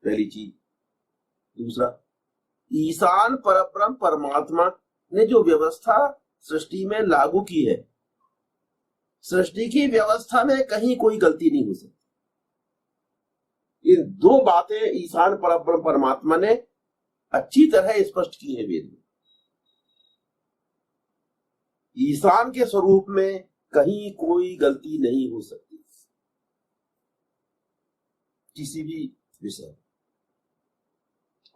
पहली चीज। दूसरा, ईशान परब्रह्म परमात्मा ने जो व्यवस्था सृष्टि में लागू की है, सृष्टि की व्यवस्था में कहीं कोई गलती नहीं हो सकती। ये दो बातें ईशान परब्रह्म परमात्मा ने अच्छी तरह स्पष्ट की है वेद में। ईशान के स्वरूप में कहीं कोई गलती नहीं हो सकती किसी भी विषय,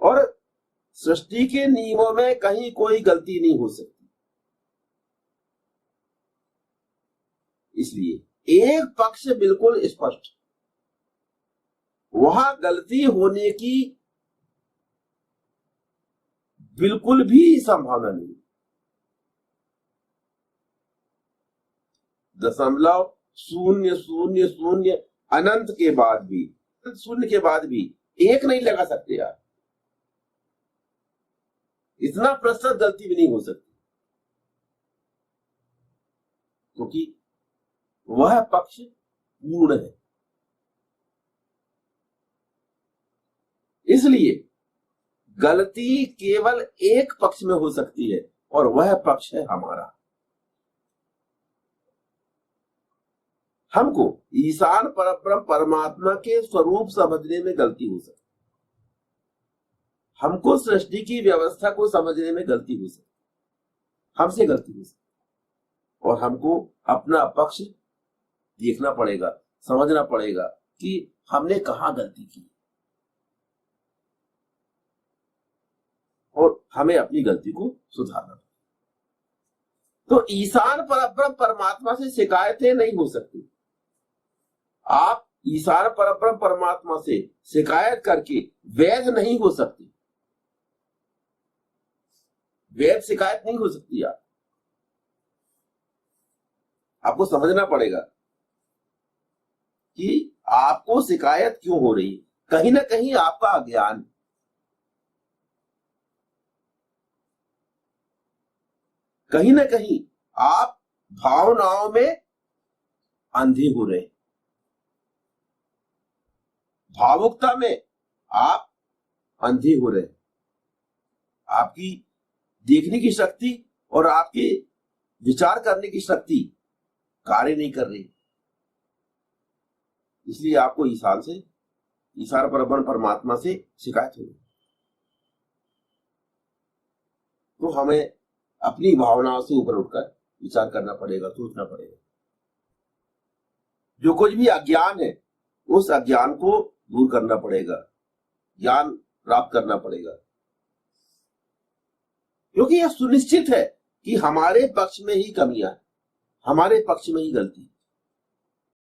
और सृष्टि के नियमों में कहीं कोई गलती नहीं हो सकती। इसलिए एक पक्ष बिल्कुल स्पष्ट, वहां गलती होने की बिल्कुल भी संभावना नहीं। दशमलव शून्य शून्य शून्य अनंत के बाद भी, शून्य के बाद भी एक नहीं लगा सकते यार, इतना प्रतिशत गलती भी नहीं हो सकती, क्योंकि वह पक्ष पूर्ण है। इसलिए गलती केवल एक पक्ष में हो सकती है, और वह पक्ष है हमारा। हमको ईशान परब्रह्म परमात्मा के स्वरूप समझने में गलती हो सकती, हमको सृष्टि की व्यवस्था को समझने में गलती हो सकती, हमसे गलती हो सकती, और हमको अपना पक्ष देखना पड़ेगा, समझना पड़ेगा कि हमने कहां गलती की, और हमें अपनी गलती को सुधारना। तो ईशान परब्रह्म परमात्मा से शिकायतें नहीं हो सकती। आप ईशान परब्रह्म परमात्मा से शिकायत करके वैध नहीं हो सकती, वैध शिकायत नहीं हो सकती। आपको समझना पड़ेगा कि आपको शिकायत क्यों हो रही है। कहीं ना कहीं आपका अज्ञान, कहीं ना कहीं आप भावनाओं में अंधे हो रहे, भावुकता में आप अंधे हो रहे, आपकी देखने की शक्ति और आपकी विचार करने की शक्ति कार्य नहीं कर रही। इसलिए आपको ईशान परब्रह्म परमात्मा से शिकायत हो रही। तो हमें अपनी भावनाओं से ऊपर उठकर विचार करना पड़ेगा, सोचना पड़ेगा। जो कुछ भी अज्ञान है, उस अज्ञान को दूर करना पड़ेगा, ज्ञान प्राप्त करना पड़ेगा, क्योंकि यह सुनिश्चित है कि हमारे पक्ष में ही कमियां है, हमारे पक्ष में ही गलती।